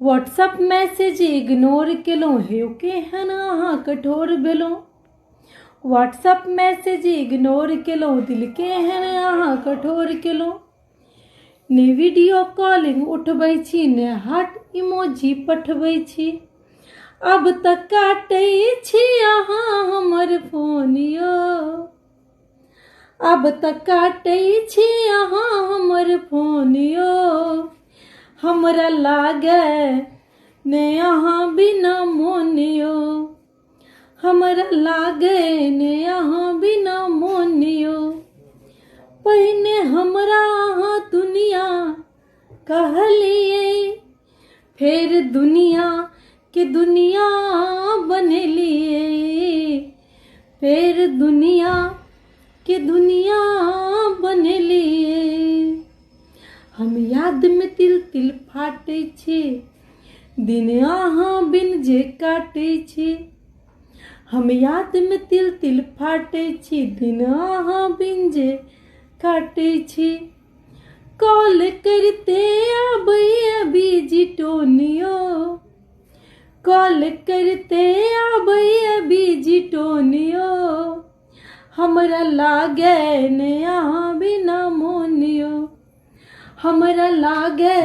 WhatsApp message ignore केलो हे केहन अहाँ कठोर भेलो। व्हाट्सअप मैसेज इग्नोर केलो दिल केहन अहाँ कठोर केलो। ने वीडियो कॉलिंग उठबै छी ने हार्ट इमोजी पठबै छी। अब तक काटै छी अहाँ हमर फोन यो। अब तक काटै छी अहाँ हमर फोन यो। हमरा लागे ने अहाँ बिना मोन यो। हमरा लागे ने अहाँ बिना मोन यो। पहिने हमरा अहाँ दुनिया कहलिए फेर दुनिया के दुनिया बनेलिए। फेर दुनिया के दुनिया बनेलिए। हम याद में तिल तिल फाटै छी दिन अहाँ बिन जे काटै छी। हम याद में तिल तिल फाटै छी दिन अहाँ बिन जे काटै छी। कॉल करते आबै बिजी टोन यो। कॉल करते आबै बिजी टोन यो। हमरा लागे ने अहाँ बिना मोन यो। हमरा लागे